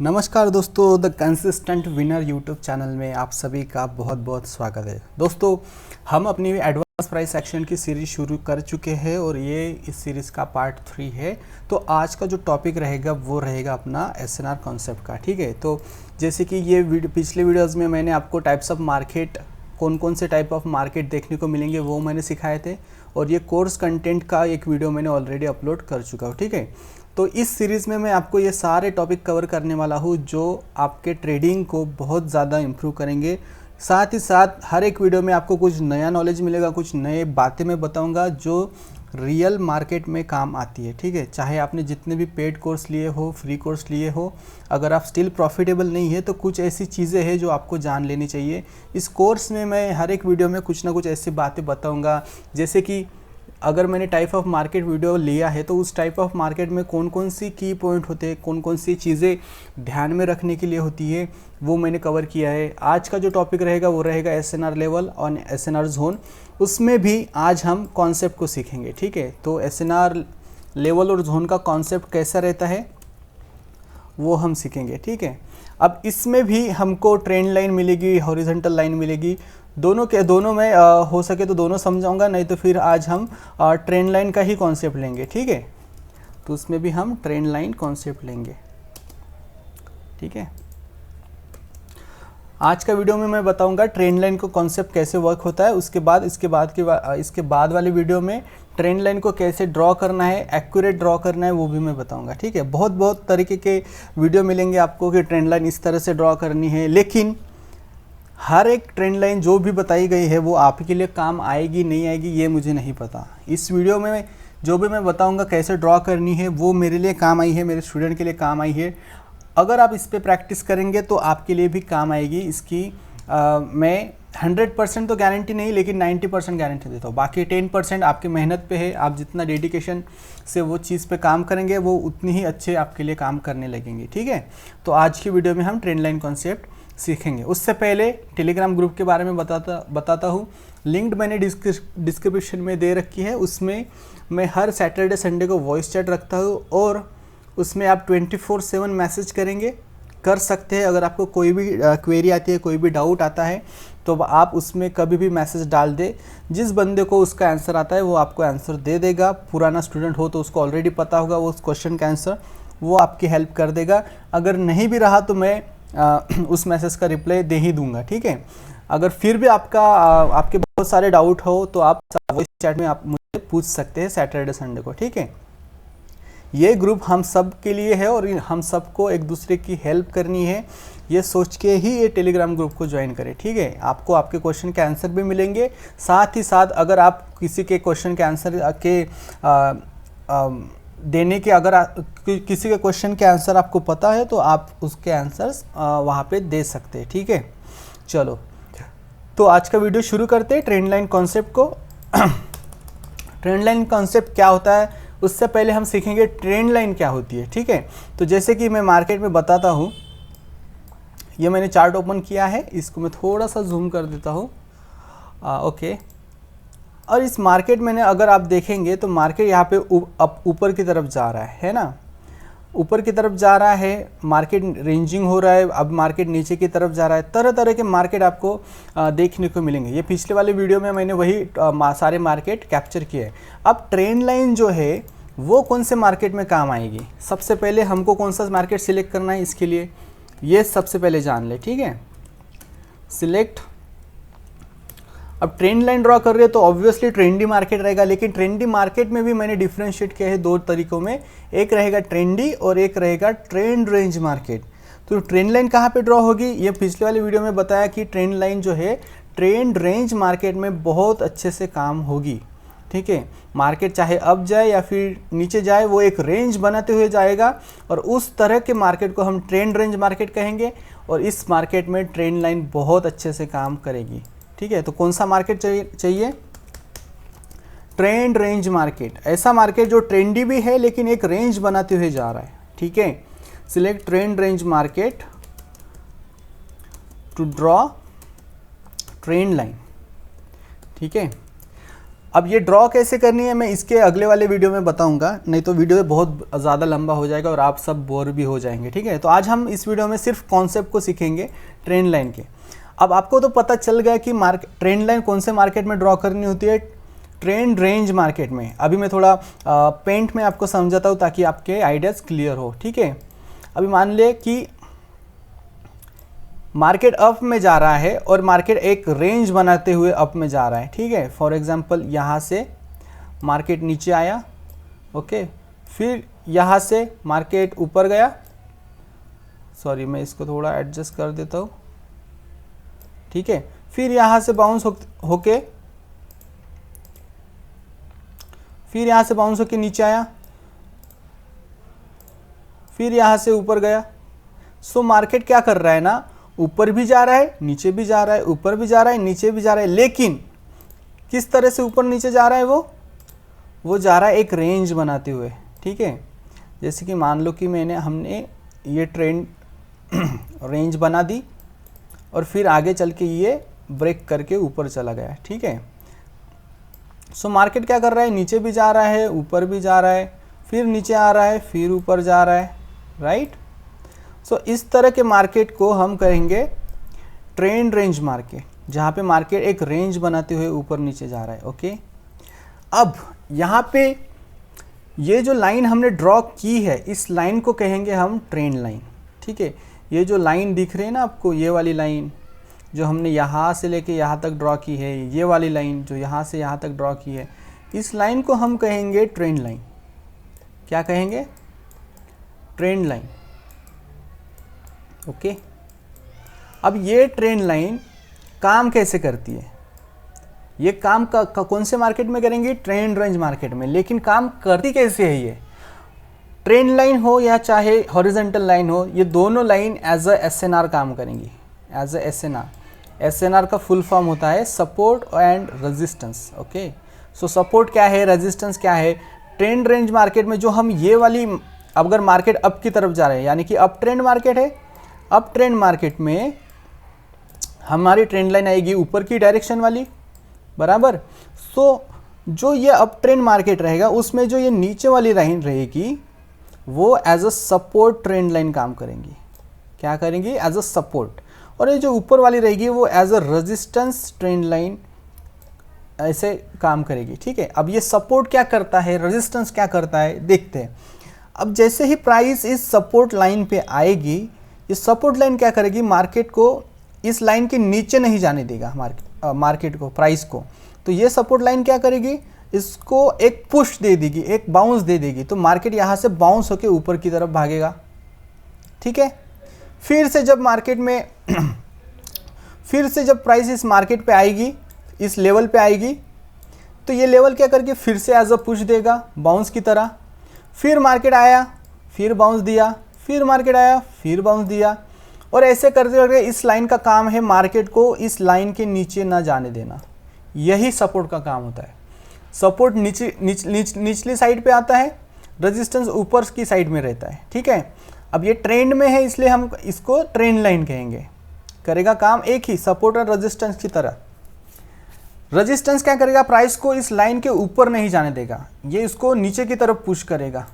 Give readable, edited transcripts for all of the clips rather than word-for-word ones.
नमस्कार दोस्तों, the consistent winner YouTube channel में आप सभी का बहुत बहुत स्वागत है। दोस्तों, हम अपनी एडवांस प्राइस एक्शन की सीरीज़ शुरू कर चुके हैं और ये इस सीरीज़ का पार्ट 3 है। तो आज का जो टॉपिक रहेगा वो रहेगा अपना एसएनआर कॉन्सेप्ट का। ठीक है, तो जैसे कि ये पिछले वीडियोज़ में मैंने आपको टाइप्स ऑफ मार्केट, कौन कौन से टाइप ऑफ मार्केट देखने को मिलेंगे वो मैंने सिखाए थे, और ये कोर्स कंटेंट का एक वीडियो मैंने ऑलरेडी अपलोड कर चुका हूँ। ठीक है, तो इस सीरीज़ में मैं आपको ये सारे टॉपिक कवर करने वाला हूँ जो आपके ट्रेडिंग को बहुत ज़्यादा इम्प्रूव करेंगे। साथ ही साथ हर एक वीडियो में आपको कुछ नया नॉलेज मिलेगा, कुछ नए बातें मैं बताऊँगा जो रियल मार्केट में काम आती है। ठीक है, चाहे आपने जितने भी पेड कोर्स लिए हो, फ्री कोर्स लिए हो, अगर आप स्टिल प्रॉफिटेबल नहीं है तो कुछ ऐसी चीज़ें हैं जो आपको जान लेनी चाहिए। इस कोर्स में मैं हर एक वीडियो में कुछ ना कुछ ऐसी बातें बताऊँगा, जैसे कि अगर मैंने टाइप ऑफ मार्केट वीडियो लिया है तो उस टाइप ऑफ मार्केट में कौन कौन सी की पॉइंट होते हैं, कौन कौन सी चीज़ें ध्यान में रखने के लिए होती है, वो मैंने कवर किया है। आज का जो टॉपिक रहेगा वो रहेगा एसएनआर लेवल और एसएनआर जोन। उसमें भी आज हम कॉन्सेप्ट को सीखेंगे। ठीक है, तो एसएनआर लेवल और जोन का कॉन्सेप्ट कैसा रहता है वो हम सीखेंगे। ठीक है, अब इसमें भी हमको ट्रेंड लाइन मिलेगी, हॉरिजॉन्टल लाइन मिलेगी। दोनों में हो सके तो दोनों समझाऊंगा, नहीं तो फिर आज हम ट्रेंड लाइन का ही कॉन्सेप्ट लेंगे। ठीक है, तो उसमें भी हम ट्रेंड लाइन कॉन्सेप्ट लेंगे। ठीक है, आज का वीडियो में मैं बताऊंगा ट्रेंड लाइन को कॉन्सेप्ट कैसे वर्क होता है। इसके बाद वाले वीडियो में ट्रेंड लाइन को कैसे ड्रॉ करना है, एक्यूरेट ड्रॉ करना है, वो भी मैं बताऊंगा। ठीक है, बहुत तरीके के वीडियो मिलेंगे आपको कि ट्रेंड लाइन इस तरह से ड्रॉ करनी है, लेकिन हर एक ट्रेंड लाइन जो भी बताई गई है वो आपके लिए काम आएगी नहीं आएगी ये मुझे नहीं पता। इस वीडियो में जो भी मैं बताऊंगा कैसे ड्रॉ करनी है वो मेरे लिए काम आई है, मेरे स्टूडेंट के लिए काम आई है। अगर आप इस पे प्रैक्टिस करेंगे तो आपके लिए भी काम आएगी। इसकी मैं 100% तो गारंटी नहीं, लेकिन 90% गारंटी देता हूँ। बाकी 10% आपकी मेहनत पे है। आप जितना डेडिकेशन से वो चीज़ पे काम करेंगे वो उतनी ही अच्छे आपके लिए काम करने लगेंगे। ठीक है, तो आज की वीडियो में हम ट्रेंड लाइन कॉन्सेप्ट सीखेंगे। उससे पहले टेलीग्राम ग्रुप के बारे में बताता हूँ। लिंक मैंने डिस्क्रिप्शन में दे रखी है। उसमें मैं हर सैटरडे संडे को वॉइस चैट रखता हूँ और उसमें आप 24/7 मैसेज कर सकते हैं। अगर आपको कोई भी क्वेरी आती है, कोई भी डाउट आता है तो आप उसमें कभी भी मैसेज डाल दे। जिस बंदे को उसका आंसर आता है वो आपको आंसर दे देगा। पुराना स्टूडेंट हो तो उसको ऑलरेडी पता होगा वो उस क्वेश्चन का आंसर, वो आपकी हेल्प कर देगा। अगर नहीं भी रहा तो मैं उस मैसेज का रिप्लाई दे ही दूंगा। ठीक है, अगर फिर भी आपके बहुत सारे डाउट हो तो आप वॉइस चैट में आप मुझे पूछ सकते हैं सैटरडे संडे को। ठीक है, ये ग्रुप हम सब के लिए है और हम सबको एक दूसरे की हेल्प करनी है, ये सोच के ही ये टेलीग्राम ग्रुप को ज्वाइन करें। ठीक है, आपको आपके क्वेश्चन के आंसर भी मिलेंगे। साथ ही साथ अगर आप किसी के क्वेश्चन के आंसर किसी के क्वेश्चन के आंसर आपको पता है तो आप उसके आंसर्स वहाँ पे दे सकते हैं। ठीक है, चलो तो आज का वीडियो शुरू करते हैं ट्रेंड लाइन कॉन्सेप्ट को। ट्रेंड लाइन कॉन्सेप्ट क्या होता है उससे पहले हम सीखेंगे ट्रेंड लाइन क्या होती है। ठीक है, तो जैसे कि मैं मार्केट में बताता हूँ, ये मैंने चार्ट ओपन किया है, इसको मैं थोड़ा सा जूम कर देता हूँ। ओके, और इस मार्केट में अगर आप देखेंगे तो मार्केट यहाँ पे ऊपर की तरफ जा रहा है ना, ऊपर की तरफ जा रहा है, मार्केट रेंजिंग हो रहा है। अब मार्केट नीचे की तरफ जा रहा है। तरह तरह के मार्केट आपको देखने को मिलेंगे। ये पिछले वाले वीडियो में मैंने वही सारे मार्केट कैप्चर किए हैं। अब ट्रेंड लाइन जो है वो कौन से मार्केट में काम आएगी, सबसे पहले हमको कौन सा मार्केट सिलेक्ट करना है, इसके लिए ये सबसे पहले जान ले। ठीक है, सिलेक्ट। अब ट्रेंड लाइन ड्रॉ कर रहे हो तो ऑब्वियसली ट्रेंडी मार्केट रहेगा, लेकिन ट्रेंडी मार्केट में भी मैंने डिफरेंशिएट किया है दो तरीकों में। एक रहेगा ट्रेंडी और एक रहेगा ट्रेंड रेंज मार्केट। तो ट्रेंड लाइन कहाँ पे ड्रॉ होगी, ये पिछले वाले वीडियो में बताया कि ट्रेंड लाइन जो है ट्रेंड रेंज मार्केट में बहुत अच्छे से काम होगी। ठीक है, मार्केट चाहे अप जाए या फिर नीचे जाए वो एक रेंज बनाते हुए जाएगा, और उस तरह के मार्केट को हम ट्रेंड रेंज मार्केट कहेंगे। और इस मार्केट में ट्रेंड लाइन बहुत अच्छे से काम करेगी। ठीक है, तो कौन सा मार्केट चाहिए? ट्रेंड रेंज मार्केट, ऐसा मार्केट जो ट्रेंडी भी है लेकिन एक रेंज बनाते हुए जा रहा है। ठीक है, select trend range market to draw trend line. ठीक है, अब ये ड्रॉ कैसे करनी है मैं इसके अगले वाले वीडियो में बताऊंगा, नहीं तो वीडियो बहुत ज़्यादा लंबा हो जाएगा और आप सब बोर भी हो जाएंगे, ठीक है। तो आज हम इस वीडियो में सिर्फ कॉन्सेप्ट को सीखेंगे ट्रेंड लाइन के। अब आपको तो पता चल गया कि ट्रेंड लाइन कौन से मार्केट में ड्रॉ करनी होती है, ट्रेंड रेंज मार्केट में। अभी मैं थोड़ा पेंट में आपको समझाता हूँ ताकि आपके आइडियाज़ क्लियर हो, ठीक है। अभी मान ले कि मार्केट अप में जा रहा है और मार्केट एक रेंज बनाते हुए अप में जा रहा है, ठीक है। फॉर एग्जांपल यहाँ से मार्केट नीचे आया, ओके, फिर यहाँ से मार्केट ऊपर गया, सॉरी मैं इसको थोड़ा एडजस्ट कर देता हूँ, ठीक है। फिर यहाँ से बाउंस होके फिर यहाँ से बाउंस होके नीचे आया, फिर यहाँ से ऊपर गया। सो मार्केट क्या कर रहा है ना, ऊपर भी जा रहा है, नीचे भी जा रहा है, ऊपर भी जा रहा है, नीचे भी जा रहा है, लेकिन किस तरह से ऊपर नीचे जा रहा है, वो जा रहा है एक रेंज बनाते हुए, ठीक है। जैसे कि मान लो कि हमने ये ट्रेंड रेंज बना दी और फिर आगे चल के ये ब्रेक करके ऊपर चला गया, ठीक है। सो मार्केट क्या कर रहा है, नीचे भी जा रहा है, ऊपर भी जा रहा है, फिर नीचे आ रहा है, फिर ऊपर जा रहा है, राइट। सो इस तरह के मार्केट को हम कहेंगे ट्रेंड रेंज मार्केट, जहाँ पे मार्केट एक रेंज बनाते हुए ऊपर नीचे जा रहा है, ओके। अब यहाँ पे ये जो लाइन हमने ड्रॉ की है, इस लाइन को कहेंगे हम ट्रेंड लाइन, ठीक है। ये जो लाइन दिख रही है ना आपको, ये वाली लाइन जो हमने यहाँ से लेके यहाँ तक ड्रॉ की है, ये वाली लाइन जो यहाँ से यहाँ तक ड्रॉ की है, इस लाइन को हम कहेंगे ट्रेंड लाइन। क्या कहेंगे, ट्रेंड लाइन, ओके। अब ये ट्रेंड लाइन काम कैसे करती है, ये काम कौन से मार्केट में करेंगे, ट्रेंड रेंज मार्केट में। लेकिन काम करती कैसे है ये, ट्रेंड लाइन हो या चाहे हॉरिजॉन्टल लाइन हो, ये दोनों लाइन एज अ SNR काम करेंगी, एज अ SNR। SNR का फुल फॉर्म होता है support and resistance, okay. So support क्या है, रेजिस्टेंस क्या है, ट्रेंड रेंज मार्केट में जो हम ये वाली, अगर मार्केट अप की तरफ जा रहे हैं यानी कि अप ट्रेंड मार्केट है, अप ट्रेंड मार्केट में हमारी ट्रेंड लाइन आएगी ऊपर की डायरेक्शन वाली, बराबर। सो जो ये अप ट्रेंड मार्केट रहेगा उसमें जो ये नीचे वाली लाइन रहेगी वो as a support trend line काम करेंगी। क्या करेंगी, एज अ सपोर्ट। और ये जो ऊपर वाली रहेगी वो as a resistance trend line ऐसे काम करेगी, ठीक है। अब ये सपोर्ट क्या करता है, रेजिस्टेंस क्या करता है, देखते हैं। अब जैसे ही प्राइस इस सपोर्ट लाइन पे आएगी, ये सपोर्ट लाइन क्या करेगी, मार्केट को इस लाइन के नीचे नहीं जाने देगा, मार्केट को, प्राइस को। तो ये सपोर्ट लाइन क्या करेगी, इसको एक पुश दे देगी, एक बाउंस दे देगी, तो मार्केट यहाँ से बाउंस होके ऊपर की तरफ भागेगा, ठीक है। फिर से जब मार्केट में फिर से जब प्राइस इस मार्केट पे आएगी, इस लेवल पे आएगी, तो ये लेवल क्या करके फिर से एज अ पुश देगा बाउंस की तरह। फिर मार्केट आया, फिर बाउंस दिया, फिर मार्केट आया, फिर बाउंस दिया, और ऐसे करते करते इस लाइन का काम है मार्केट को इस लाइन के नीचे ना जाने देना। यही सपोर्ट का काम होता है। सपोर्ट निचली साइड पे आता है, रेजिस्टेंस ऊपर की साइड में रहता है, ठीक है। अब ये ट्रेंड में है इसलिए हम इसको ट्रेंड लाइन कहेंगे। करेगा काम एक ही, सपोर्ट और रेजिस्टेंस की तरह। रेजिस्टेंस क्या करेगा, प्राइस को इस लाइन के ऊपर नहीं जाने देगा, ये इसको नीचे की तरफ पुश करेगा।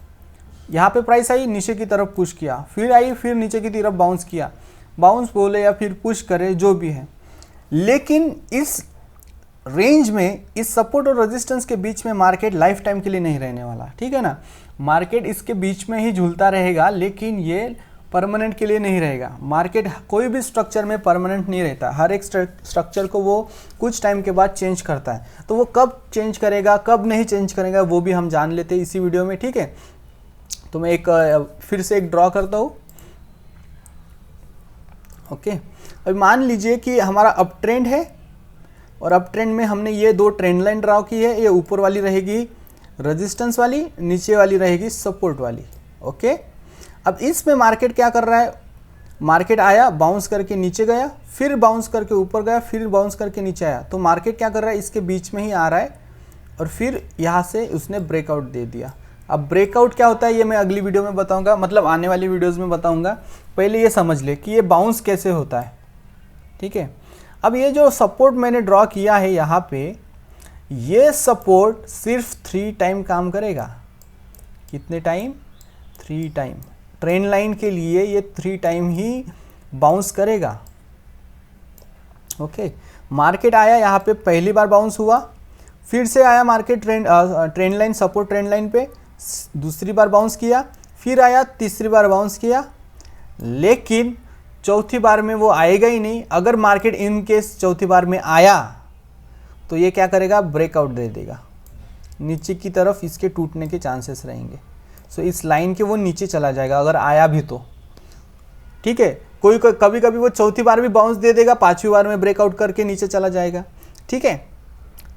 यहाँ पे प्राइस आई, नीचे की तरफ पुश किया, फिर आई, फिर नीचे की तरफ बाउंस किया, बाउंस बोले या फिर पुश करे, जो भी है। लेकिन इस रेंज में, इस सपोर्ट और रेजिस्टेंस के बीच में मार्केट लाइफ टाइम के लिए नहीं रहने वाला, ठीक है ना। मार्केट इसके बीच में ही झूलता रहेगा, लेकिन ये परमानेंट के लिए नहीं रहेगा। मार्केट कोई भी स्ट्रक्चर में परमानेंट नहीं रहता, हर एक स्ट्रक्चर को वो कुछ टाइम के बाद चेंज करता है। तो वो कब चेंज करेगा, कब नहीं चेंज करेगा, वो भी हम जान लेते हैं इसी वीडियो में, ठीक है। तो मैं फिर से एक ड्रॉ करता हूँ, ओके। अभी मान लीजिए कि हमारा अप ट्रेंड है और अप ट्रेंड में हमने ये दो ट्रेंड लाइन ड्रॉ की है। ये ऊपर वाली रहेगी रेजिस्टेंस वाली, नीचे वाली रहेगी सपोर्ट वाली, ओके। अब इसमें मार्केट क्या कर रहा है, मार्केट आया, बाउंस करके नीचे गया, फिर बाउंस करके ऊपर गया, फिर बाउंस करके नीचे आया। तो मार्केट क्या कर रहा है, इसके बीच में ही आ रहा है और फिर यहाँ से उसने ब्रेकआउट दे दिया। अब ब्रेकआउट क्या होता है ये मैं अगली वीडियो में बताऊंगा, मतलब आने वाली वीडियोस में बताऊंगा। पहले ये समझ ले कि ये बाउंस कैसे होता है, ठीक है। अब ये जो सपोर्ट मैंने ड्रॉ किया है यहाँ पे, ये सपोर्ट सिर्फ 3 टाइम काम करेगा। कितने टाइम? 3 टाइम। ट्रेंड लाइन के लिए ये 3 टाइम ही बाउंस करेगा। ओके, मार्केट आया यहाँ पे, पहली बार बाउंस हुआ, फिर से आया market trend line, support trend line पे, दूसरी बार बाउंस किया, फिर आया, तीसरी बार बाउंस किया, लेकिन चौथी बार में वो आएगा ही नहीं। अगर मार्केट इन केस चौथी बार में आया तो ये क्या करेगा? ब्रेकआउट दे देगा नीचे की तरफ, इसके टूटने के चांसेस रहेंगे। सो इस लाइन के वो नीचे चला जाएगा अगर आया भी तो, ठीक है। कोई कभी कभी वो चौथी बार भी बाउंस दे देगा, पांचवी बार में ब्रेकआउट करके नीचे चला जाएगा, ठीक है।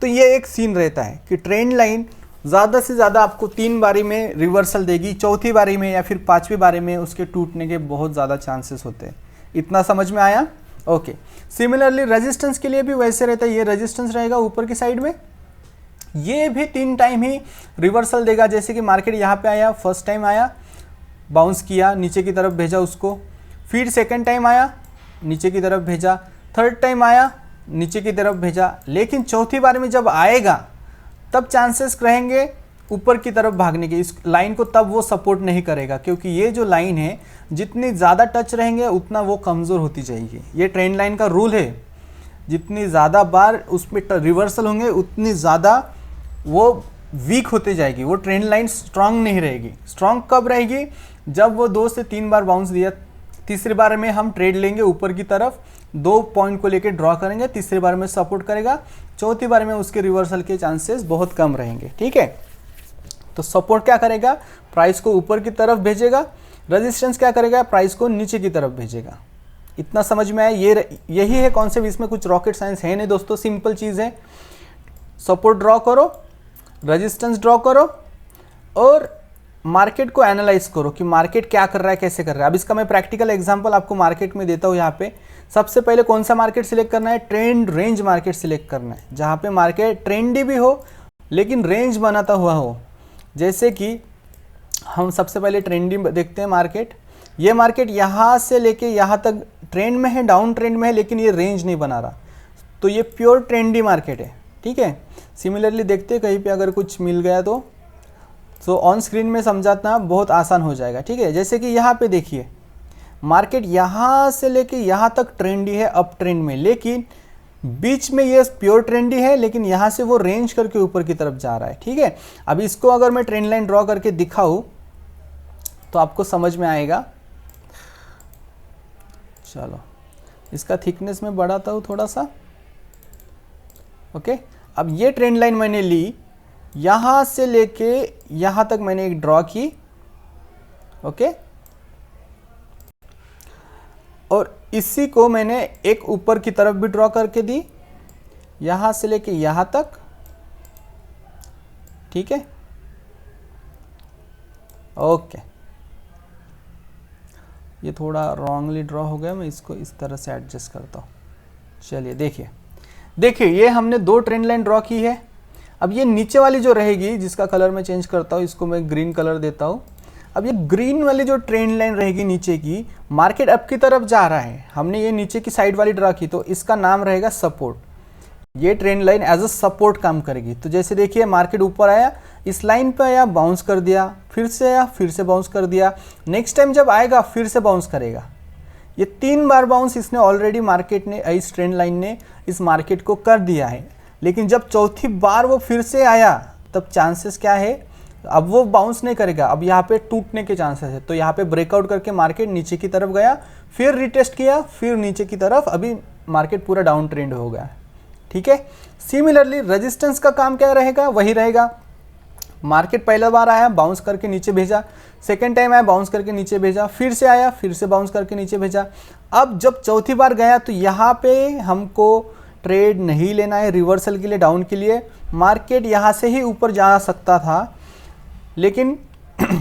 तो ये एक सीन रहता है कि ट्रेंड लाइन ज़्यादा से ज़्यादा आपको 3 बारी में रिवर्सल देगी, चौथी बारी में या फिर पांचवी बारी में उसके टूटने के बहुत ज़्यादा चांसेस होते हैं। इतना समझ में आया? ओके। सिमिलरली रेजिस्टेंस के लिए भी वैसे रहता है। ये रेजिस्टेंस रहेगा ऊपर की साइड में, ये भी 3 टाइम ही रिवर्सल देगा। जैसे कि मार्केट यहाँ पे आया, फर्स्ट टाइम आया, बाउंस किया, नीचे की तरफ भेजा उसको, फिर सेकंड टाइम आया, नीचे की तरफ भेजा, थर्ड टाइम आया, नीचे की तरफ भेजा, लेकिन चौथी बार में जब आएगा तब चांसेस रहेंगे ऊपर की तरफ भागने के। इस लाइन को तब वो सपोर्ट नहीं करेगा, क्योंकि ये जो लाइन है जितनी ज़्यादा टच रहेंगे उतना वो कमज़ोर होती जाएगी। ये ट्रेंड लाइन का रूल है, जितनी ज़्यादा बार उस पर रिवर्सल होंगे उतनी ज़्यादा वो वीक होते जाएगी, वो ट्रेंड लाइन स्ट्रांग नहीं रहेगी। स्ट्रांग कब रहेगी? जब वो 2 से 3 बार बाउंस दिया, तीसरी बार में हम ट्रेड लेंगे ऊपर की तरफ, 2 पॉइंट को लेकर ड्रॉ करेंगे, तीसरी बार में सपोर्ट करेगा, चौथी बार में उसके रिवर्सल के चांसेस बहुत कम रहेंगे, ठीक है। तो सपोर्ट क्या करेगा? प्राइस को ऊपर की तरफ भेजेगा, रेजिस्टेंस क्या करेगा? प्राइस को नीचे की तरफ भेजेगा। इतना समझ में आया? यही है कॉन्सेप्ट, इसमें कुछ रॉकेट साइंस है नहीं दोस्तों, सिंपल चीज़ है। सपोर्ट ड्रॉ करो, रेजिस्टेंस ड्रॉ करो और मार्केट को एनालाइज करो कि मार्केट क्या कर रहा है, कैसे कर रहा है। अब इसका मैं प्रैक्टिकल एग्जांपल आपको मार्केट में देता हूँ। यहाँ पे सबसे पहले कौन सा मार्केट सिलेक्ट करना है? ट्रेंड रेंज मार्केट सिलेक्ट करना है, जहाँ पे मार्केट ट्रेंडी भी हो लेकिन रेंज बनाता हुआ हो। जैसे कि हम सबसे पहले ट्रेंडी देखते हैं मार्केट। ये मार्केट यहाँ से लेके यहाँ तक ट्रेंड में है, डाउन ट्रेंड में है, लेकिन ये रेंज नहीं बना रहा, तो ये प्योर ट्रेंडी मार्केट है, ठीक है। सिमिलरली देखते हैं कहीं पे अगर कुछ मिल गया तो ऑन स्क्रीन में समझाना बहुत आसान हो जाएगा, ठीक है। जैसे कि यहाँ पे देखिए मार्केट यहाँ से लेके यहाँ तक ट्रेंडी है, अप ट्रेंड में, लेकिन बीच में ये प्योर ट्रेंडी है, लेकिन यहाँ से वो रेंज करके ऊपर की तरफ जा रहा है, ठीक है। अब इसको अगर मैं ट्रेंड लाइन ड्रॉ करके दिखाऊं तो आपको समझ में आएगा। चलो इसका थिकनेस में बढ़ाता हूँ थोड़ा सा, ओके। अब ये ट्रेंड लाइन मैंने ली, यहाँ से लेके यहाँ तक मैंने एक ड्रॉ की, ओके, और इसी को मैंने एक ऊपर की तरफ भी ड्रॉ करके दी, यहाँ से लेके यहाँ तक, ठीक है, ओके। ये थोड़ा रॉन्गली ड्रॉ हो गया, मैं इसको इस तरह से एडजस्ट करता हूँ। चलिए देखिए ये हमने 2 ट्रेंड लाइन ड्रॉ की है। अब ये नीचे वाली जो रहेगी, जिसका कलर मैं चेंज करता हूँ, इसको मैं ग्रीन कलर देता हूँ। अब ये ग्रीन वाली जो ट्रेंड लाइन रहेगी नीचे की, मार्केट अप की तरफ जा रहा है, हमने ये नीचे की साइड वाली ड्रॉ की, तो इसका नाम रहेगा सपोर्ट। ये trend line as a support काम करेगी। तो जैसे देखिए मार्केट ऊपर आया, इस लाइन पे आया, बाउंस कर दिया, फिर से आया, फिर से बाउंस कर दिया, नेक्स्ट टाइम जब आएगा फिर से बाउंस करेगा। ये 3 बार बाउंस इसने ऑलरेडी मार्केट ने, इस ट्रेंड लाइन ने इस मार्केट को कर दिया है। लेकिन जब चौथी बार वो फिर से आया तब चांसेस क्या है? अब वो बाउंस नहीं करेगा, अब यहाँ पे टूटने के चांसेस है। तो यहाँ पे ब्रेकआउट करके मार्केट नीचे की तरफ गया, फिर रिटेस्ट किया, फिर नीचे की तरफ, अभी मार्केट पूरा डाउन ट्रेंड हो गया, ठीक है। सिमिलरली रेजिस्टेंस का काम क्या रहेगा? वही रहेगा। मार्केट पहला बार आया, बाउंस करके नीचे भेजा, सेकेंड टाइम आया, बाउंस करके नीचे भेजा, फिर से आया, फिर से बाउंस करके नीचे भेजा। अब जब चौथी बार गया तो यहाँ पे हमको ट्रेड नहीं लेना है रिवर्सल के लिए, डाउन के लिए। मार्केट यहाँ से ही ऊपर जा सकता था, लेकिन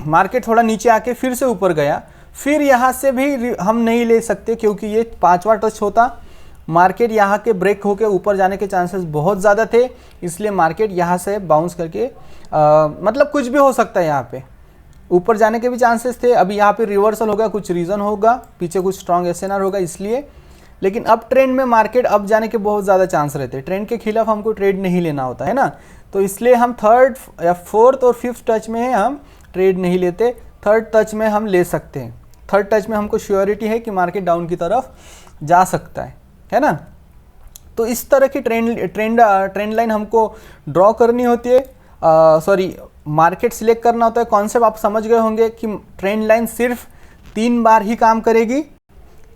मार्केट थोड़ा नीचे आके फिर से ऊपर गया, फिर यहाँ से भी हम नहीं ले सकते क्योंकि ये 5वां टच होता, मार्केट यहाँ के ब्रेक होके ऊपर जाने के चांसेस बहुत ज़्यादा थे, इसलिए मार्केट यहाँ से बाउंस करके मतलब कुछ भी हो सकता है, यहाँ पे ऊपर जाने के भी चांसेस थे। अभी यहाँ पे रिवर्सल होगा, कुछ रीज़न होगा, पीछे कुछ स्ट्रॉन्ग एसएनआर होगा इसलिए, लेकिन अब ट्रेंड में मार्केट अप जाने के बहुत ज़्यादा चांस रहते हैं, ट्रेंड के खिलाफ हमको ट्रेड नहीं लेना होता है ना। तो इसलिए हम थर्ड या फोर्थ और फिफ्थ टच में हम ट्रेड नहीं लेते, थर्ड टच में हम ले सकते हैं। थर्ड टच में हमको श्योरिटी है कि मार्केट डाउन की तरफ जा सकता है ना। तो इस तरह की ट्रेंड लाइन हमको ड्रॉ करनी होती है, सॉरी मार्केट सिलेक्ट करना होता है। कॉन्सेप्ट आप समझ गए होंगे कि ट्रेंड लाइन सिर्फ 3 बार ही काम करेगी,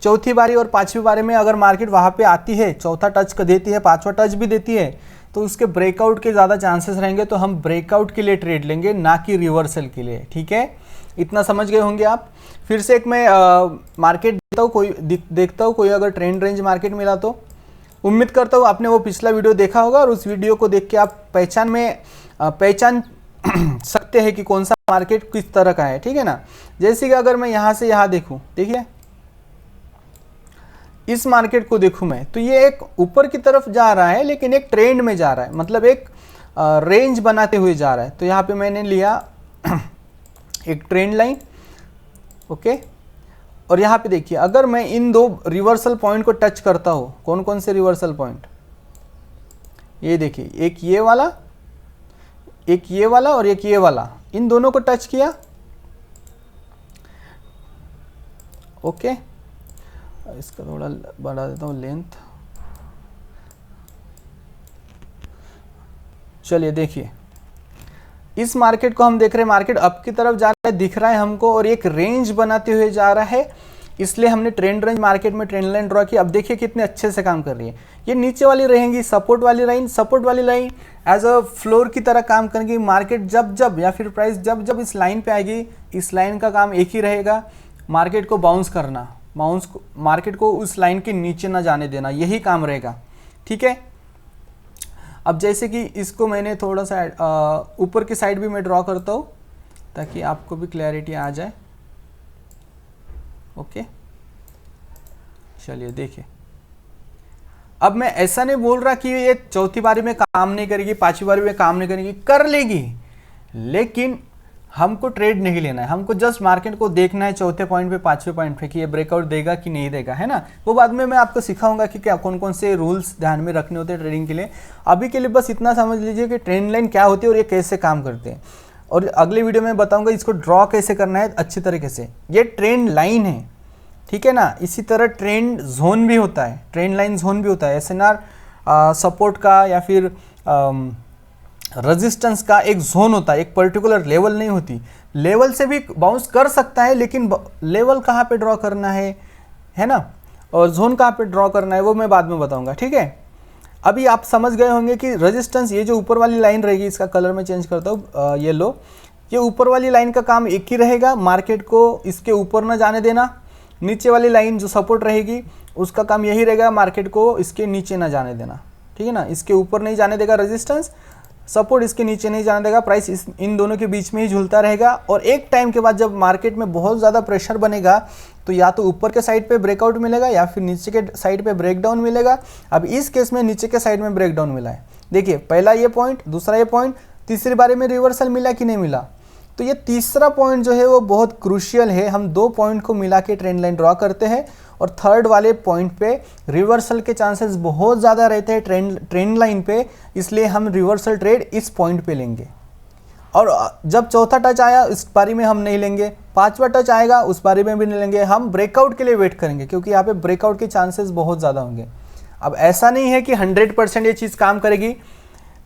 चौथी बारी और पांचवी बारी में अगर मार्केट वहाँ पे आती है, चौथा टच का देती है, पांचवा टच भी देती है, तो उसके ब्रेकआउट के ज़्यादा चांसेस रहेंगे। तो हम ब्रेकआउट के लिए ट्रेड लेंगे, ना कि रिवर्सल के लिए, ठीक है। इतना समझ गए होंगे आप। फिर से एक मैं मार्केट देखता हूँ कोई अगर ट्रेंड रेंज मार्केट मिला तो। उम्मीद करता हूँ आपने वो पिछला वीडियो देखा होगा और उस वीडियो को देख के आप पहचान सकते हैं कि कौन सा मार्केट किस तरह का है, ठीक है ना। जैसे कि अगर मैं यहाँ से यहाँ देखूँ, देखिए इस मार्केट को देखूँ मैं, तो ये एक ऊपर की तरफ जा रहा है लेकिन एक ट्रेंड में जा रहा है, मतलब एक रेंज बनाते हुए जा रहा है। तो यहाँ पे मैंने लिया एक ट्रेंड लाइन, ओके। और यहाँ पे देखिए अगर मैं इन 2 रिवर्सल पॉइंट को टच करता हूँ, कौन कौन से रिवर्सल पॉइंट, ये देखिए एक ये वाला, एक ये वाला और एक ये वाला, इन दोनों को टच किया, ओके। इसका थोड़ा बढ़ा देता हूँ लेंथ। चलिए देखिए इस मार्केट को हम देख रहे हैं, मार्केट अप की तरफ जा रहा है दिख रहा है हमको और एक रेंज बनाते हुए जा रहा है, इसलिए हमने ट्रेंड रेंज मार्केट में ट्रेंड लाइन ड्रॉ की। अब देखिए कितने अच्छे से काम कर रही है। ये नीचे वाली रहेंगी सपोर्ट वाली लाइन एज अ फ्लोर की तरह काम करेंगी। मार्केट जब या फिर प्राइस जब इस लाइन पे आएगी, इस लाइन का काम एक ही रहेगा, मार्केट को बाउंस करना, मार्केट को उस लाइन के नीचे ना जाने देना, यही काम रहेगा, ठीक है। अब जैसे कि इसको मैंने थोड़ा सा ऊपर की साइड भी मैं ड्रॉ करता हूँ ताकि आपको भी क्लैरिटी आ जाए, ओके। चलिए देखिए अब मैं ऐसा नहीं बोल रहा कि ये चौथी बारी में काम नहीं करेगी, पांचवी बारी में काम नहीं करेगी, कर लेगी, लेकिन हमको ट्रेड नहीं लेना है। हमको जस्ट मार्केट को देखना है चौथे पॉइंट पे, पांचवें पॉइंट पे कि ये ब्रेकआउट देगा कि नहीं देगा, है ना। वो बाद में मैं आपको सिखाऊंगा कि क्या कौन कौन से रूल्स ध्यान में रखने होते हैं ट्रेडिंग के लिए। अभी के लिए बस इतना समझ लीजिए कि ट्रेंड लाइन क्या होती है और ये कैसे काम करते हैं, और अगले वीडियो में बताऊंगा इसको ड्रॉ कैसे करना है अच्छी तरीके से। ये ट्रेंड लाइन है, ठीक है ना। इसी तरह ट्रेंड जोन भी होता है, ट्रेंड लाइन जोन भी होता है। एसएनआर सपोर्ट का या फिर रेजिस्टेंस का एक जोन होता है, एक पर्टिकुलर लेवल नहीं होती। लेवल से भी बाउंस कर सकता है, लेकिन लेवल कहाँ पे ड्रॉ करना है ना, और जोन कहाँ पे ड्रॉ करना है वो मैं बाद में बताऊंगा, ठीक है। अभी आप समझ गए होंगे कि रेजिस्टेंस, ये जो ऊपर वाली लाइन रहेगी, इसका कलर मैं चेंज करता हूँ, येलो, ये ऊपर वाली लाइन का काम एक ही रहेगा, मार्केट को इसके ऊपर ना जाने देना। नीचे वाली लाइन जो सपोर्ट रहेगी उसका काम यही रहेगा, मार्केट को इसके नीचे ना जाने देना, ठीक है ना। इसके ऊपर नहीं जाने देगा रेजिस्टेंस, सपोर्ट इसके नीचे नहीं जाने देगा, प्राइस इन दोनों के बीच में ही झूलता रहेगा। और एक टाइम के बाद जब मार्केट में बहुत ज़्यादा प्रेशर बनेगा तो या तो ऊपर के साइड पे ब्रेकआउट मिलेगा या फिर नीचे के साइड पे ब्रेकडाउन मिलेगा। अब इस केस में नीचे के साइड में ब्रेकडाउन मिला है, देखिए पहला ये पॉइंट, दूसरा ये पॉइंट, तीसरी बारी में रिवर्सल मिला कि नहीं मिला। तो ये तीसरा पॉइंट जो है वो बहुत क्रूशियल है। हम 2 पॉइंट को मिला के ट्रेंड लाइन ड्रॉ करते हैं और थर्ड वाले पॉइंट पे रिवर्सल के चांसेस बहुत ज़्यादा रहते हैं ट्रेंड लाइन पे, इसलिए हम रिवर्सल ट्रेड इस पॉइंट पे लेंगे। और जब चौथा टच आया इस बारी में हम नहीं लेंगे, पांचवा टच आएगा उस बारी में भी नहीं लेंगे, हम ब्रेकआउट के लिए वेट करेंगे, क्योंकि यहाँ पे ब्रेकआउट के चांसेस बहुत ज़्यादा होंगे। अब ऐसा नहीं है कि 100% ये चीज़ काम करेगी,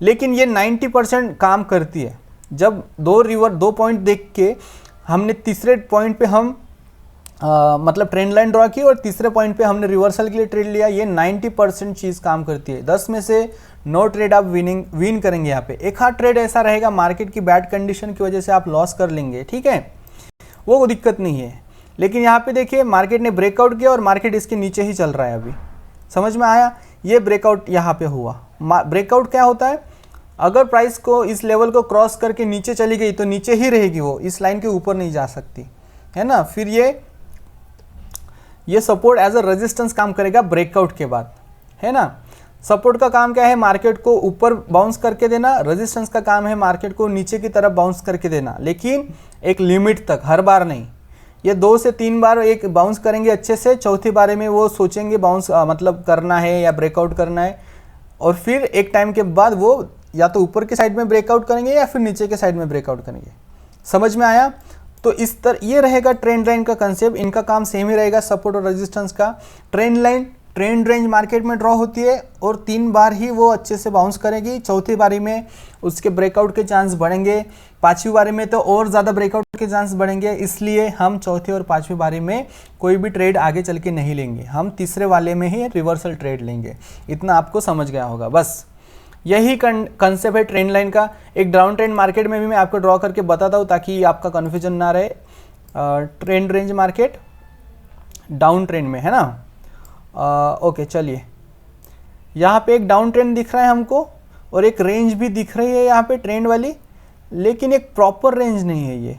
लेकिन ये 90% काम करती है। जब 2 पॉइंट देख के हमने तीसरे पॉइंट पे हम मतलब ट्रेंड लाइन ड्रॉ की और तीसरे पॉइंट पे हमने रिवर्सल के लिए ट्रेड लिया, ये 90% चीज़ काम करती है। 10 में से 9 ट्रेड आप विन करेंगे। यहाँ पे एक हाथ ट्रेड ऐसा रहेगा मार्केट की बैड कंडीशन की वजह से आप लॉस कर लेंगे, ठीक है, वो दिक्कत नहीं है। लेकिन यहाँ पे देखिए मार्केट ने ब्रेकआउट किया और मार्केट इसके नीचे ही चल रहा है। अभी समझ में आया, ये ब्रेकआउट यहाँ पे हुआ। ब्रेकआउट क्या होता है, अगर प्राइस को इस लेवल को क्रॉस करके नीचे चली गई तो नीचे ही रहेगी, वो इस लाइन के ऊपर नहीं जा सकती, है ना। फिर ये सपोर्ट एज अ रेजिस्टेंस काम करेगा ब्रेकआउट के बाद, है ना। सपोर्ट का काम क्या है, मार्केट को ऊपर बाउंस करके देना, रेजिस्टेंस का काम है मार्केट को नीचे की तरफ बाउंस करके देना, लेकिन एक लिमिट तक, हर बार नहीं। ये 2 से 3 बार एक बाउंस करेंगे अच्छे से, चौथी बारे में वो सोचेंगे बाउंस मतलब करना है या ब्रेकआउट करना है, और फिर एक टाइम के बाद वो या तो ऊपर के साइड में ब्रेकआउट करेंगे या फिर नीचे के साइड में ब्रेकआउट करेंगे। समझ में आया? तो इस तरह ये रहेगा ट्रेंड लाइन का कंसेप्ट, इनका काम सेम ही रहेगा, सपोर्ट और रेजिस्टेंस का। Trend line trend range market में ड्रॉ होती है और 3 बार ही वो अच्छे से बाउंस करेगी, चौथी बारी में उसके ब्रेकआउट के चांस बढ़ेंगे, 5वीं बारी में तो और ज़्यादा ब्रेकआउट के चांस बढ़ेंगे। इसलिए हम चौथी और 5वीं बारी में कोई भी ट्रेड आगे चल के नहीं लेंगे, हम तीसरे वाले में ही रिवर्सल ट्रेड लेंगे। इतना आपको समझ गया होगा। बस यही कंसेप्ट है ट्रेंड लाइन का। एक डाउन ट्रेंड मार्केट में भी मैं आपको ड्रॉ करके बताता हूँ ताकि आपका कन्फ्यूजन ना रहे। Trend range market down trend में है ना। ओके चलिए, यहाँ पे एक डाउन ट्रेंड दिख रहा है हमको और एक रेंज भी दिख रही है यहाँ पे ट्रेंड वाली, लेकिन एक प्रॉपर रेंज नहीं है ये।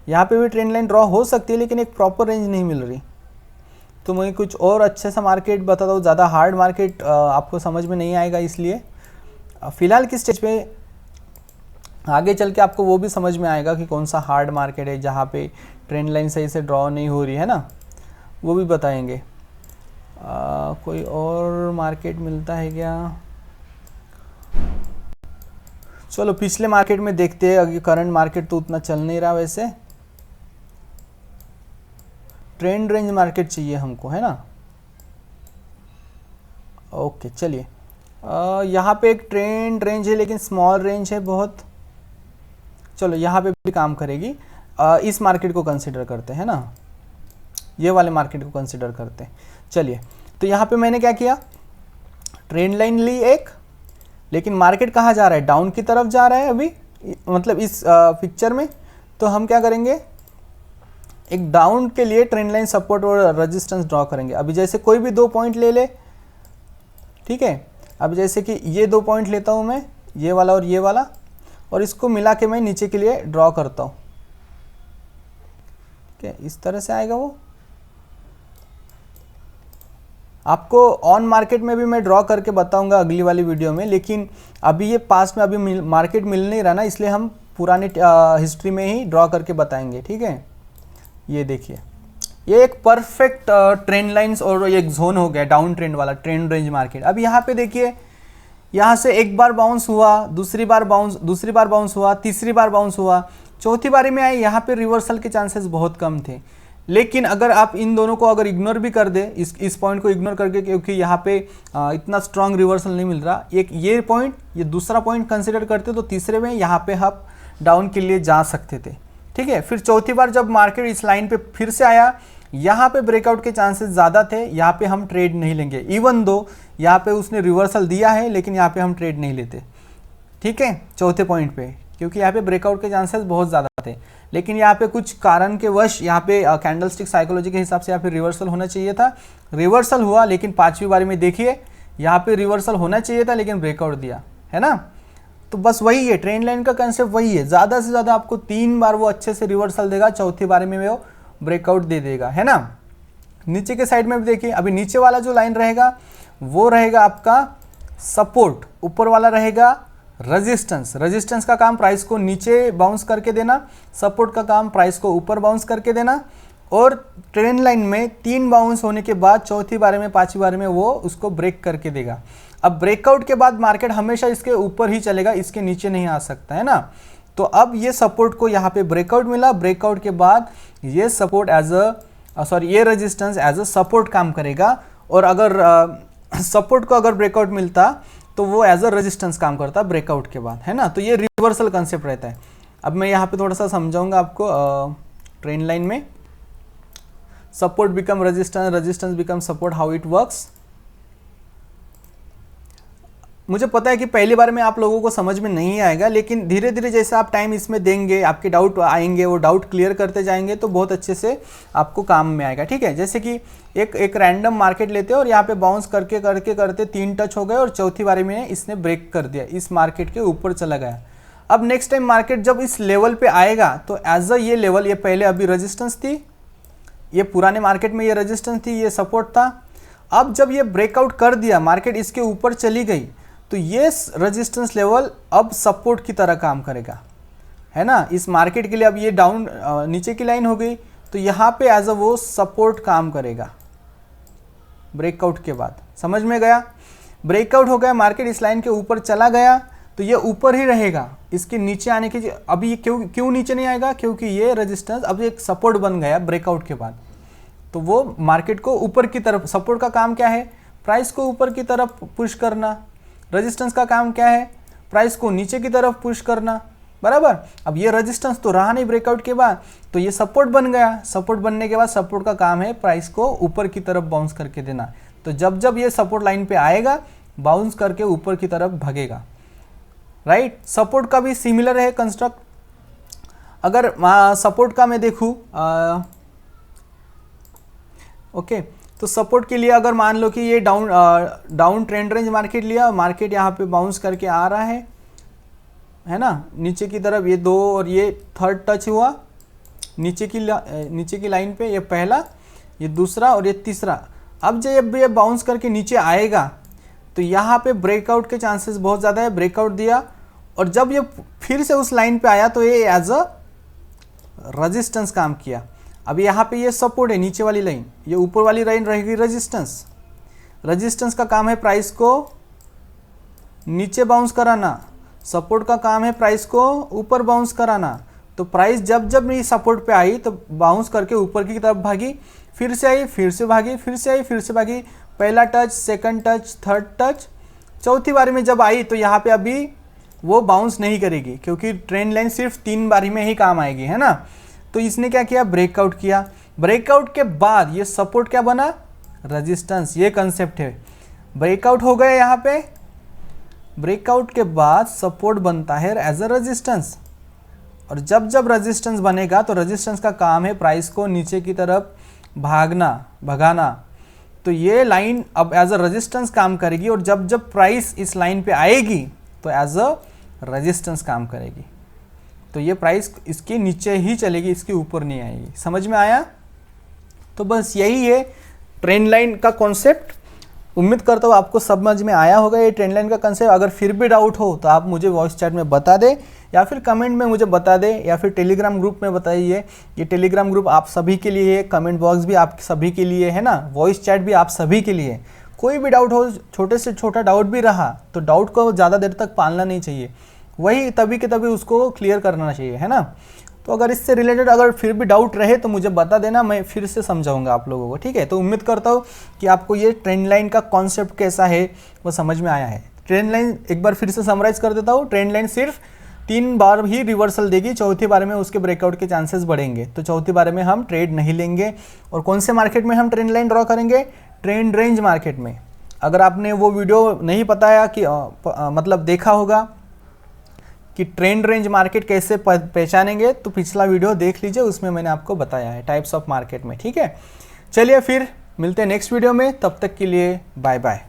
यहाँ पे भी ट्रेंड लाइन ड्रॉ हो सकती है लेकिन एक प्रॉपर रेंज नहीं मिल रही। तो मैं कुछ और अच्छे सा मार्केट बताता हूँ, ज़्यादा हार्ड मार्केट आपको समझ में नहीं आएगा, इसलिए फ़िलहाल की स्टेज पे आगे चल के आपको वो भी समझ में आएगा कि कौन सा हार्ड मार्केट है जहाँ पे ट्रेंड लाइन सही से ड्रॉ नहीं हो रही है ना, वो भी बताएंगे। कोई और मार्केट मिलता है क्या? चलो पिछले मार्केट में देखते हैं। अभी करंट मार्केट तो उतना चल नहीं रहा, वैसे ट्रेंड रेंज मार्केट चाहिए हमको, है ना। ओके चलिए, यहाँ पे एक ट्रेंड रेंज है लेकिन स्मॉल रेंज है बहुत। चलो यहाँ पे भी काम करेगी। इस मार्केट को कंसिडर करते हैं ना, ये वाले मार्केट को कंसिडर करते हैं। चलिए, तो यहाँ पे मैंने क्या किया, ट्रेंड लाइन ली एक, लेकिन मार्केट कहाँ जा रहा है, डाउन की तरफ जा रहा है अभी, मतलब इस पिक्चर में। तो हम क्या करेंगे, एक डाउन के लिए ट्रेंड लाइन सपोर्ट और रेजिस्टेंस ड्रॉ करेंगे। अभी जैसे कोई भी 2 पॉइंट ले ले, ठीक है। अब जैसे कि ये 2 पॉइंट लेता हूँ मैं, ये वाला और ये वाला, और इसको मिला के मैं नीचे के लिए ड्रॉ करता हूँ। ठीक है, इस तरह से आएगा वो। आपको ऑन मार्केट में भी मैं ड्रॉ करके बताऊंगा अगली वाली वीडियो में, लेकिन अभी ये पास में अभी मार्केट मिल नहीं रहा ना, इसलिए हम पुरानी हिस्ट्री में ही ड्रॉ करके बताएंगे। ठीक है, ये देखिए, ये एक परफेक्ट ट्रेंड लाइंस और एक जोन हो गया डाउन ट्रेंड वाला, ट्रेंड रेंज मार्केट। अब यहाँ पे देखिए, यहाँ से एक बार बाउंस हुआ, दूसरी बार बाउंस हुआ, तीसरी बार बाउंस हुआ, चौथी बारी में आए, यहाँ पे रिवर्सल के चांसेस बहुत कम थे। लेकिन अगर आप इन दोनों को अगर इग्नोर भी कर दे, इस पॉइंट को इग्नोर करके, क्योंकि यहाँ पे इतना स्ट्रांग रिवर्सल नहीं मिल रहा, एक ये पॉइंट, ये दूसरा पॉइंट कंसिडर करते तो तीसरे में यहाँ पे आप डाउन के लिए जा सकते थे। ठीक है, फिर चौथी बार जब मार्केट इस लाइन पे फिर से आया, यहाँ पे ब्रेकआउट के चांसेस ज़्यादा थे, यहाँ पे हम ट्रेड नहीं लेंगे। इवन दो यहाँ पे उसने रिवर्सल दिया है, लेकिन यहाँ पे हम ट्रेड नहीं लेते। ठीक है, चौथे पॉइंट पे, क्योंकि यहाँ पे ब्रेकआउट के चांसेस बहुत ज़्यादा थे। लेकिन यहाँ पे कुछ कारण के वश यहाँ पे कैंडलस्टिक साइकोलॉजी के हिसाब से यहाँ पे रिवर्सल होना चाहिए था, रिवर्सल हुआ, लेकिन पांचवी बारी में देखिए यहाँ पे रिवर्सल होना चाहिए था लेकिन ब्रेकआउट दिया, है ना। तो बस वही है, ट्रेंड लाइन का कंसेप्ट वही है, ज़्यादा से ज़्यादा आपको 3 बार वो अच्छे से रिवर्सल देगा, चौथी बारी में वो ब्रेकआउट दे देगा, है ना। नीचे के साइड में भी देखिए, अभी नीचे वाला जो लाइन रहेगा वो रहेगा आपका सपोर्ट, ऊपर वाला रहेगा रेजिस्टेंस। रेजिस्टेंस का काम प्राइस को नीचे बाउंस करके देना, सपोर्ट का काम प्राइस को ऊपर बाउंस करके देना। और ट्रेंड लाइन में 3 बाउंस होने के बाद चौथी बारे में, पांचवी बारे में वो उसको ब्रेक करके देगा। अब ब्रेकआउट के बाद मार्केट हमेशा इसके ऊपर ही चलेगा, इसके नीचे नहीं आ सकता, है ना। तो अब ये सपोर्ट को यहाँ पे ब्रेकआउट मिला, ब्रेकआउट के बाद ये सपोर्ट ये रेजिस्टेंस एज अ सपोर्ट काम करेगा। और अगर सपोर्ट को अगर ब्रेकआउट मिलता तो वो एज अ रेजिस्टेंस काम करता ब्रेकआउट के बाद, है ना। तो ये रिवर्सल कंसेप्ट रहता है। अब मैं यहाँ पे थोड़ा सा समझाऊंगा आपको। ट्रेंड लाइन में support become resistance, resistance become support, how it works. मुझे पता है कि पहली बार में आप लोगों को समझ में नहीं आएगा, लेकिन धीरे धीरे जैसे आप टाइम इसमें देंगे, आपके डाउट आएंगे, वो डाउट क्लियर करते जाएंगे तो बहुत अच्छे से आपको काम में आएगा। ठीक है, जैसे कि एक रैंडम मार्केट लेते हैं और यहाँ पे बाउंस करके करते 3 टच हो गए और चौथी बारी में इसने ब्रेक कर दिया, इस मार्केट के ऊपर चला गया। अब नेक्स्ट टाइम मार्केट जब इस लेवल पे आएगा तो एज अ ये लेवल, ये पहले अभी रेजिस्टेंस थी, ये पुराने मार्केट में ये रेजिस्टेंस थी, ये सपोर्ट था। अब जब ये ब्रेकआउट कर दिया, मार्केट इसके ऊपर चली गई, तो ये रेजिस्टेंस लेवल अब सपोर्ट की तरह काम करेगा, है ना। इस मार्केट के लिए अब ये डाउन नीचे की लाइन हो गई, तो यहाँ पे एज अ वो सपोर्ट काम करेगा ब्रेकआउट के बाद। समझ में गया? ब्रेकआउट हो गया, मार्केट इस लाइन के ऊपर चला गया तो ये ऊपर ही रहेगा, इसके नीचे आने की अभी ये क्यों नीचे नहीं आएगा, क्योंकि ये रेजिस्टेंस अब एक सपोर्ट बन गया ब्रेकआउट के बाद। तो वो मार्केट को ऊपर की तरफ, सपोर्ट का काम क्या है, प्राइस को ऊपर की तरफ पुश करना, रेजिस्टेंस का काम क्या है, प्राइस को नीचे की तरफ पुश करना, बराबर। अब ये रेजिस्टेंस तो रहा नहीं ब्रेकआउट के बाद, तो ये सपोर्ट बन गया। सपोर्ट बनने के बाद सपोर्ट का काम है प्राइस को ऊपर की तरफ बाउंस करके देना। तो जब जब ये सपोर्ट लाइन पे आएगा बाउंस करके ऊपर की तरफ भागेगा, राइट। सपोर्ट का भी सिमिलर है कंस्ट्रक्ट। अगर सपोर्ट का मैं देखूँ ओके, तो सपोर्ट के लिए अगर मान लो कि ये डाउन ट्रेंड रेंज मार्केट लिया, मार्केट यहाँ पे बाउंस करके आ रहा है ना, नीचे की तरफ ये 2 और ये थर्ड टच हुआ नीचे की लाइन पे, ये पहला, ये दूसरा और ये तीसरा। अब जब ये बाउंस करके नीचे आएगा तो यहाँ पे ब्रेकआउट के चांसेस बहुत ज़्यादा है। ब्रेकआउट दिया और जब ये फिर से उस लाइन पे आया तो ये एज अ रेजिस्टेंस काम किया। अब यहाँ पे ये सपोर्ट है नीचे वाली लाइन, ये ऊपर वाली लाइन रहेगी रेजिस्टेंस। रेजिस्टेंस का काम है प्राइस को नीचे बाउंस कराना, सपोर्ट का काम है प्राइस को ऊपर बाउंस कराना। तो प्राइस जब जब ये सपोर्ट पे आई तो बाउंस करके ऊपर की तरफ भागी, फिर से आई, फिर से भागी, फिर से आई, फिर से भागी, पहला touch, second touch, third touch, चौथी बारी में जब आई तो यहाँ पे अभी वो बाउंस नहीं करेगी क्योंकि ट्रेंड लाइन सिर्फ 3 बारी में ही काम आएगी, है ना। तो इसने क्या किया, ब्रेकआउट किया। ब्रेकआउट के बाद ये सपोर्ट क्या बना, रेजिस्टेंस। ये कंसेप्ट है। ब्रेकआउट हो गया यहाँ पे, ब्रेकआउट के बाद सपोर्ट बनता है एज अ रेजिस्टेंस। और जब जब रेजिस्टेंस बनेगा तो रेजिस्टेंस का काम है प्राइस को नीचे की तरफ भगाना। तो ये लाइन अब एज अ रेजिस्टेंस काम करेगी और जब जब प्राइस इस लाइन पे आएगी तो एज अ रेजिस्टेंस काम करेगी। तो ये प्राइस इसके नीचे ही चलेगी, इसके ऊपर नहीं आएगी। समझ में आया? तो बस यही है ट्रेंड लाइन का कॉन्सेप्ट। उम्मीद करता हूँ आपको समझ में आया होगा ये ट्रेंड लाइन का कंसेप्ट। अगर फिर भी डाउट हो तो आप मुझे वॉइस चैट में बता दें या फिर कमेंट में मुझे बता दें या फिर टेलीग्राम ग्रुप में बताइए। ये टेलीग्राम ग्रुप आप सभी के लिए है, कमेंट बॉक्स भी आप सभी के लिए है ना, वॉइस चैट भी आप सभी के लिए। कोई भी डाउट हो, छोटे से छोटा डाउट भी रहा तो डाउट को ज़्यादा देर तक पालना नहीं चाहिए, वही तभी के तभी उसको क्लियर करना चाहिए, है ना। तो अगर इससे रिलेटेड अगर फिर भी डाउट रहे तो मुझे बता देना, मैं फिर से समझाऊंगा आप लोगों को, ठीक है। तो उम्मीद करता हूँ कि आपको ये ट्रेंड लाइन का कॉन्सेप्ट कैसा है वो समझ में आया है। ट्रेंड लाइन एक बार फिर से समराइज कर देता हूँ। ट्रेंड लाइन सिर्फ 3 बार ही रिवर्सल देगी, चौथी बार में उसके ब्रेकआउट के चांसेस बढ़ेंगे। तो चौथी बार में हम ट्रेड नहीं लेंगे। और कौन से मार्केट में हम ट्रेंड लाइन ड्रॉ करेंगे, ट्रेंड रेंज मार्केट में। अगर आपने वो वीडियो नहीं बताया कि मतलब देखा होगा कि ट्रेंड रेंज मार्केट कैसे पहचानेंगे, तो पिछला वीडियो देख लीजिए, उसमें मैंने आपको बताया है टाइप्स ऑफ मार्केट में, ठीक है। चलिए फिर मिलते हैं नेक्स्ट वीडियो में, तब तक के लिए बाय बाय।